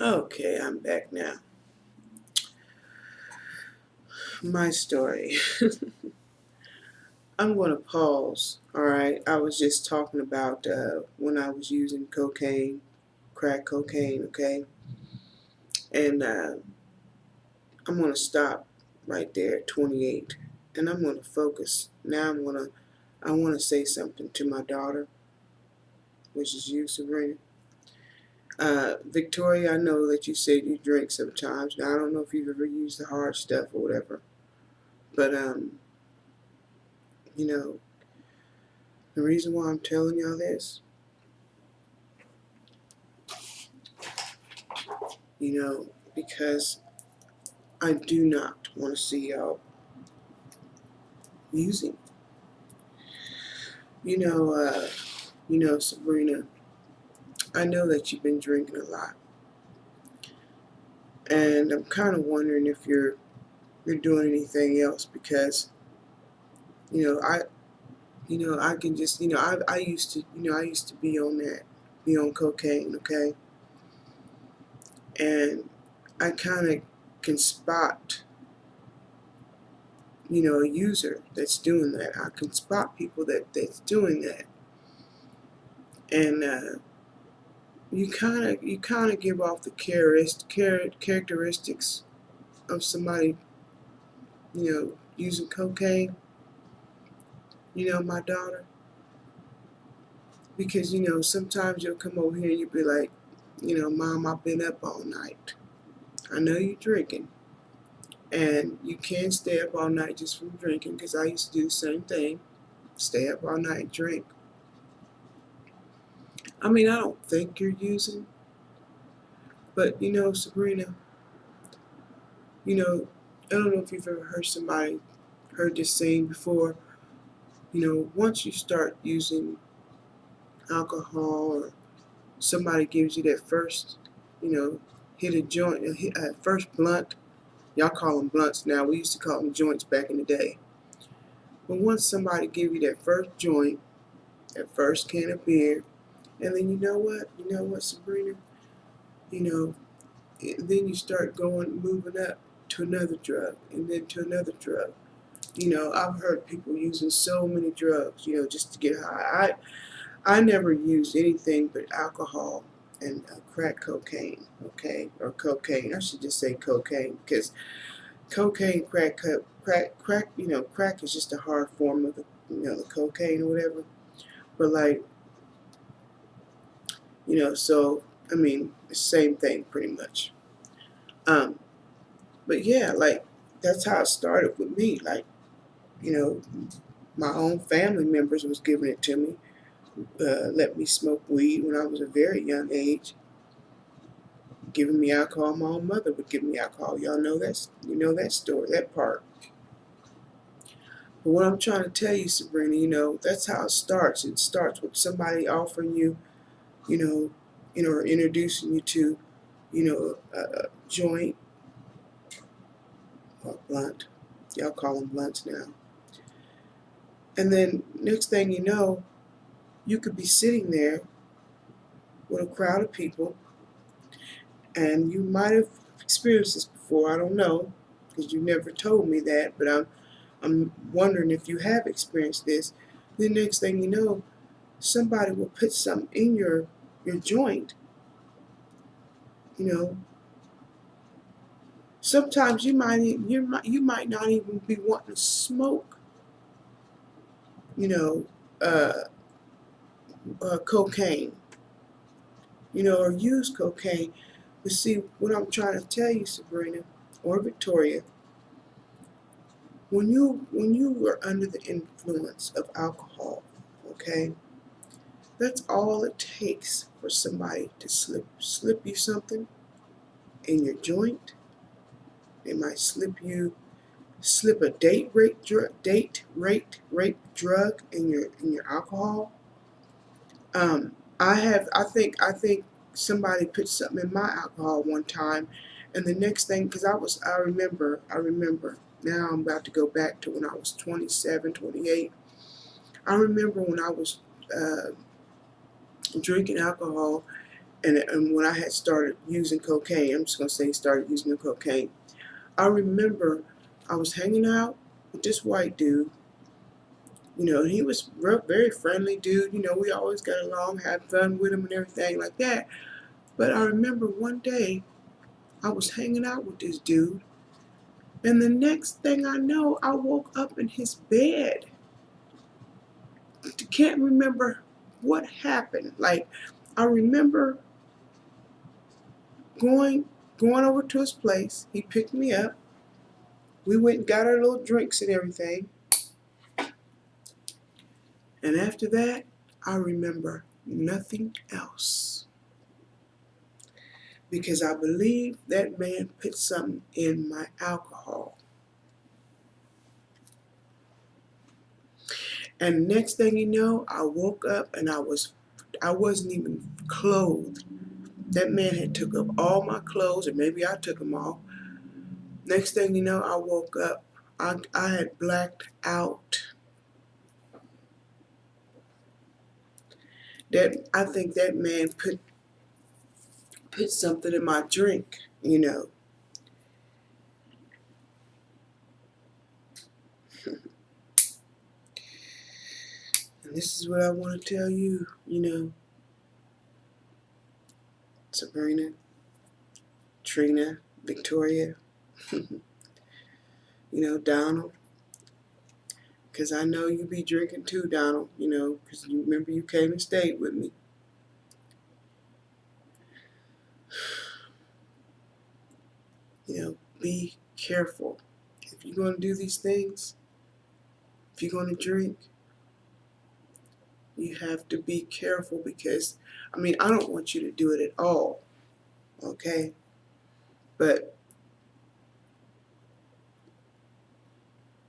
Okay, I'm back now. My story. I'm going to pause. All right. I was just talking about when I was using cocaine, crack cocaine. Okay, and I'm going to stop right there at 28, and I'm going to focus. Now I want to say something to my daughter, which is you, Sabrina. Victoria, I know that you said you drink sometimes. Now I don't know if you've ever used the hard stuff or whatever, but you know, the reason why I'm telling y'all this, because I do not want to see y'all using. You know, uh, Sabrina, I know that you've been drinking a lot, and I'm kind of wondering if you're doing anything else because you know I I can just I used to be on that, be on cocaine, okay, and I kind of can spot a user that's doing that. I can spot people that's doing that, and you kind of give off the characteristics of somebody using cocaine. My daughter, because sometimes you'll come over here and you'll be like, Mom, I've been up all night. I know you're drinking, and you can't stay up all night just from drinking. Because I used to do the same thing, stay up all night, drink. I mean, I don't think you're using, but Sabrina, you know, I don't know if you've ever heard this saying before. Once you start using alcohol, or somebody gives you that first, you know, hit a joint, first blunt. Y'all call them blunts now. We used to call them joints back in the day. But once somebody give you that first joint, that first can of beer, and then you know what, Sabrina, you know, then you start moving up to another drug, and then to another drug. I've heard people using so many drugs, just to get high. I never used anything but alcohol and crack cocaine, okay, or cocaine. I should just say cocaine because cocaine, crack. Crack is just a hard form of the cocaine or whatever. But like, so I mean, the same thing pretty much. Um, but yeah, like that's how it started with me. Like, you know, my own family members was giving it to me. Let me smoke weed when I was a very young age, giving me alcohol. My own mother would give me alcohol. Y'all know that story, that part. But what I'm trying to tell you, Sabrina, that's how it starts. It starts with somebody offering you, you know, or introducing you to, a joint or blunt. Y'all call them blunts now. And then next thing you know, you could be sitting there with a crowd of people, and you might have experienced this before. I don't know, because you never told me that, but I'm wondering if you have experienced this. The next thing you know, somebody will put something in your joint. You know, sometimes you might not even be wanting to smoke. You know, uh, cocaine. Or use cocaine. But see, what I'm trying to tell you, Sabrina or Victoria, when you are under the influence of alcohol, okay, that's all it takes for somebody to slip you something in your joint. They might slip a date rape drug in your alcohol. I think somebody put something in my alcohol one time, and the next thing, because I remember. Now I'm about to go back to when I was 27, 28. I remember when I was uh, drinking alcohol, And when I had started using cocaine, I'm just going to say started using the cocaine, I remember I was hanging out with this white dude. He was very friendly dude. We always got along, had fun with him and everything like that. But I remember one day I was hanging out with this dude, and the next thing I know, I woke up in his bed. Can't remember what happened. Like, I remember going over to his place. He picked me up. We went and got our little drinks and everything. And after that, I remember nothing else. Because I believe that man put something in my alcohol. And next thing you know, I woke up and I wasn't even clothed. That man had took up all my clothes, or maybe I took them all. Next thing you know, I woke up. I had blacked out. I think that man put something in my drink. And this is what I want to tell you. Sabrina, Trina, Victoria, Donald. Because I know you be drinking too, Donald, because you remember you came and stayed with me. Be careful. If you're going to do these things, if you're going to drink, you have to be careful because, I don't want you to do it at all, okay? But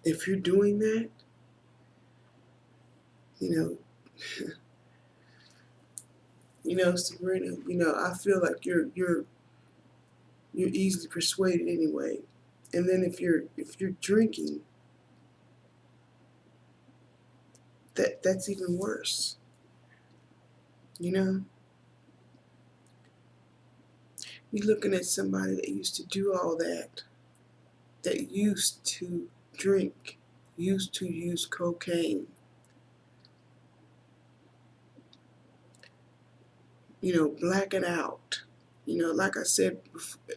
if you're doing that, Sabrina, I feel like you're easily persuaded anyway. And then if you're drinking, that's even worse. You're looking at somebody that used to do all that used to drink, used to use cocaine. Blacking out. Like I said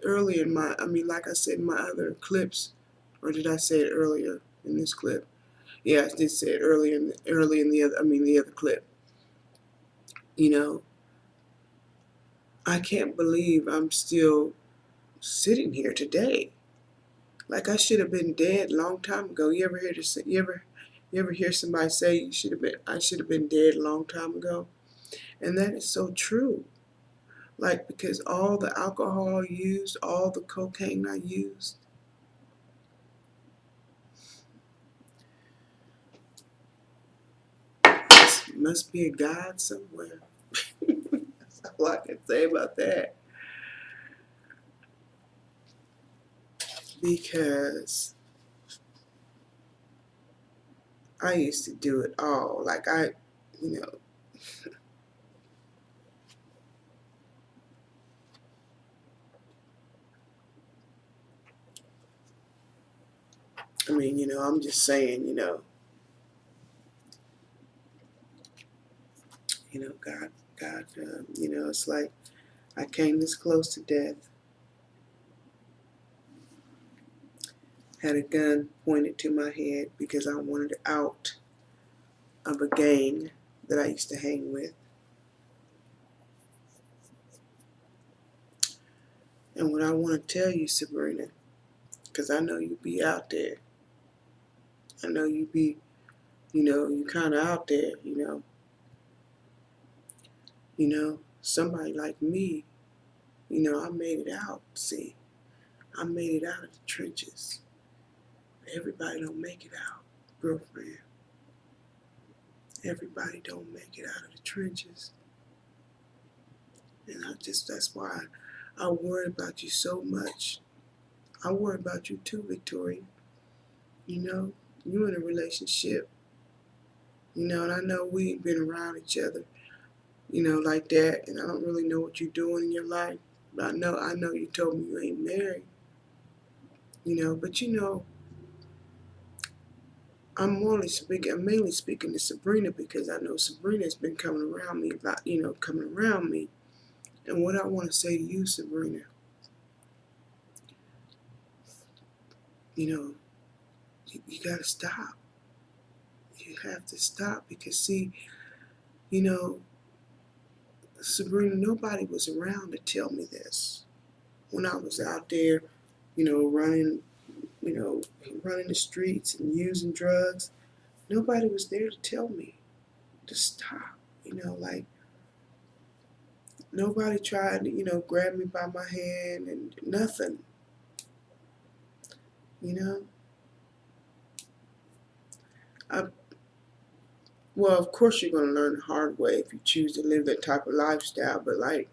earlier like I said in my other clips, or did I say it earlier in this clip? Yeah, I did say it early in the other clip. I can't believe I'm still sitting here today. Like, I should have been dead a long time ago. You ever hear somebody say I should have been dead a long time ago? And that is so true. Like, because all the alcohol I used, all the cocaine I used, must be a God somewhere. That's all I can say about that. Because I used to do it all. Like, you know, I'm just saying, God, it's like I came this close to death, had a gun pointed to my head because I wanted out of a gang that I used to hang with. And what I want to tell you, Sabrina, because I know you be out there. I know you be, you kind of out there, somebody like me, I made it out. See, I made it out of the trenches. Everybody don't make it out, girlfriend. Everybody don't make it out of the trenches. And that's why I worry about you so much. I worry about you too, Victoria. You in a relationship, and I know we ain't been around each other, like that, and I don't really know what you're doing in your life. But I know you told me you ain't married, but I'm mainly speaking to Sabrina because I know Sabrina's been coming around me a lot, coming around me. And what I want to say to you, Sabrina, you got to stop. You have to stop because, see, you know, Sabrina, nobody was around to tell me this. When I was out there, running, you know, running the streets and using drugs, nobody was there to tell me to stop. Like nobody tried to, grab me by my hand and nothing, you know. I, well, of course you're going to learn the hard way if you choose to live that type of lifestyle, but like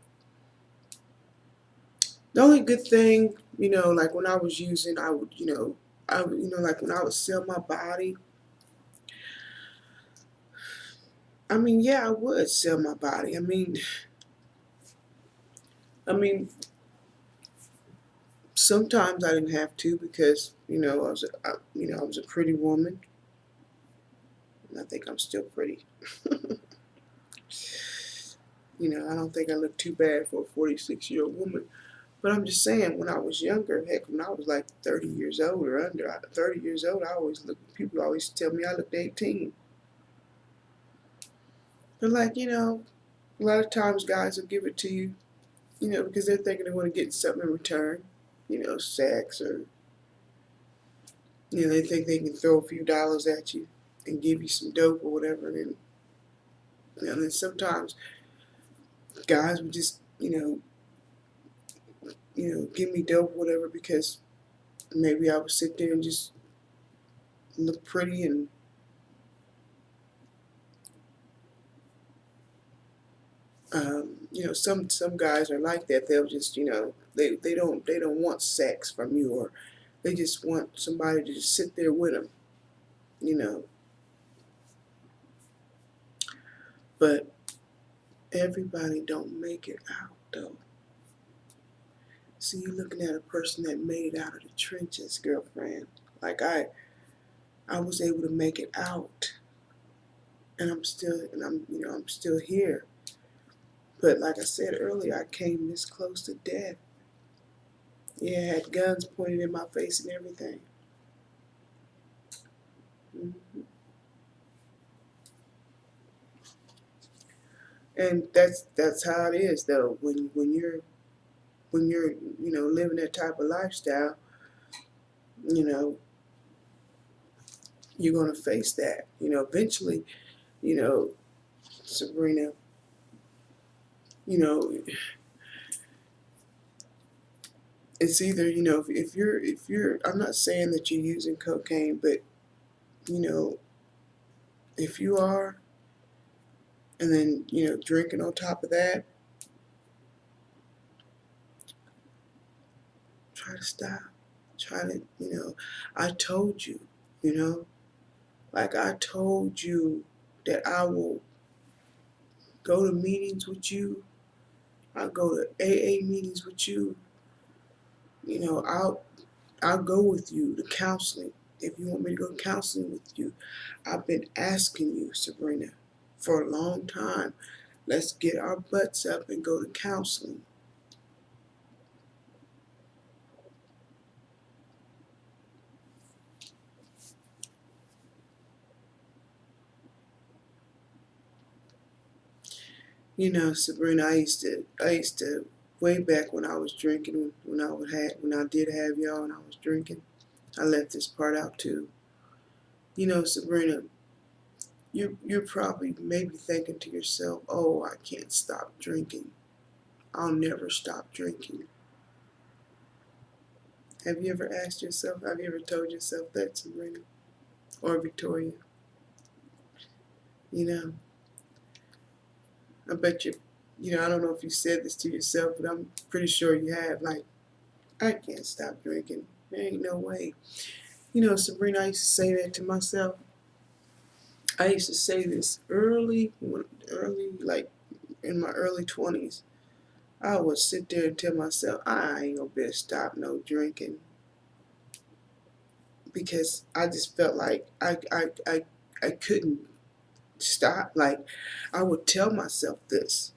the only good thing, like when I was using, I would, like when I would sell my body, I mean, yeah, I would sell my body. I mean, sometimes I didn't have to because, I was a pretty woman, and I think I'm still pretty. I don't think I look too bad for a 46-year-old woman. But I'm just saying, when I was younger, heck, when I was like 30 years old or under 30 years old, people always tell me I looked 18. But like, a lot of times guys will give it to you, because they're thinking they want to get something in return, sex, or, they think they can throw a few dollars at you and give you some dope or whatever. And then sometimes guys would just, give me dope or whatever because maybe I would sit there and just look pretty and some guys are like that. They'll just, they don't want sex from you, or they just want somebody to just sit there with them, you know. But everybody don't make it out though. See, you're looking at a person that made it out of the trenches, girlfriend. Like I was able to make it out, and I'm still here. But like I said earlier, I came this close to death. Yeah, I had guns pointed in my face and everything. Hmm. And that's how it is though. When you're living that type of lifestyle, you know you're gonna face that. Eventually, you know, Sabrina, you know, it's either if you're I'm not saying that you're using cocaine, but you know if you are, and then drinking on top of that, try to stop. Try to I told you, you know, like I told you that I will go to meetings with you. I'll go to AA meetings with you. I'll go with you to counseling if you want me to go counseling with you. I've been asking you, Sabrina, for a long time. Let's get our butts up and go to counseling. Sabrina, I used to way back when I was drinking, when I did have y'all and I was drinking. I left this part out too. Sabrina, you're probably maybe thinking to yourself, "Oh, I can't stop drinking. I'll never stop drinking." Have you ever asked yourself? Have you ever told yourself that, Sabrina or Victoria? You know, I bet you. I don't know if you said this to yourself, but I'm pretty sure you have. Like, I can't stop drinking. There ain't no way. Sabrina, I used to say that to myself. I used to say this early, like in my early 20s, I would sit there and tell myself, I ain't gonna be able to stop no drinking, because I just felt like I couldn't stop. Like, I would tell myself this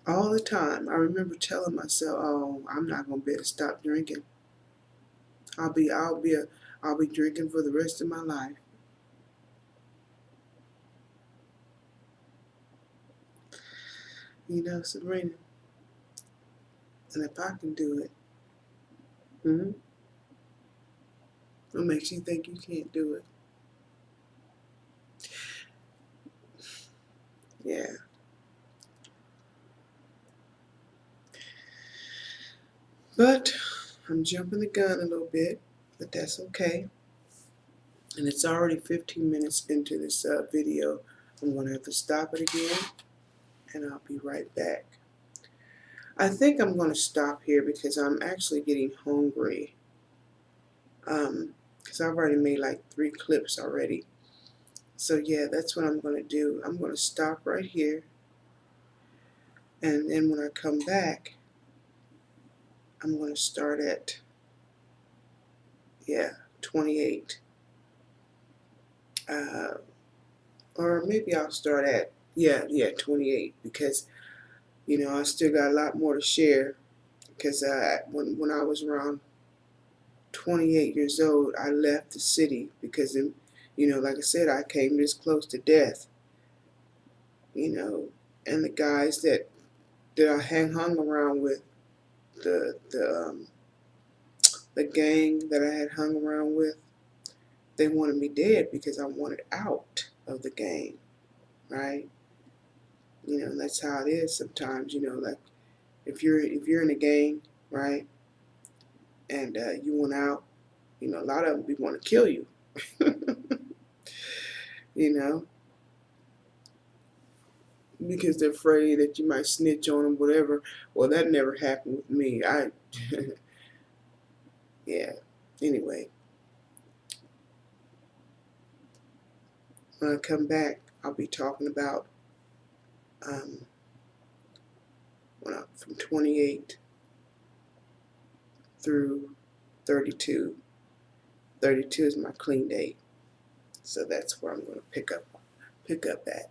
all the time. I remember telling myself, "Oh, I'm not gonna be able to stop drinking. I'll be drinking for the rest of my life." You know, Sabrina, and if I can do it, hmm what makes you think you can't do it? Yeah. But I'm jumping the gun a little bit, but that's okay. And it's already 15 minutes into this video. I'm going to have to stop it again, and I'll be right back. I think I'm going to stop here because I'm actually getting hungry. Because I've already made like 3 clips already. So yeah, that's what I'm going to do. I'm going to stop right here, and then when I come back, I'm going to start at, yeah, 28. Or maybe I'll start at, yeah, 28, because, you know, I still got a lot more to share. Because when I was around 28 years old, I left the city because, you know, like I said, I came this close to death, you know, and the guys that I hung around with, the gang that I had hung around with, they wanted me dead because I wanted out of the gang, right? You know, and that's how it is sometimes. You know, like if you're in a gang, right, and you want out, you know, a lot of them be want to kill you. You know, because they're afraid that you might snitch on them, whatever. Well, that never happened with me. Yeah. Anyway, when I come back, I'll be talking about um, from 28 through 32. 32 is my clean date, so that's where I'm going to pick up at.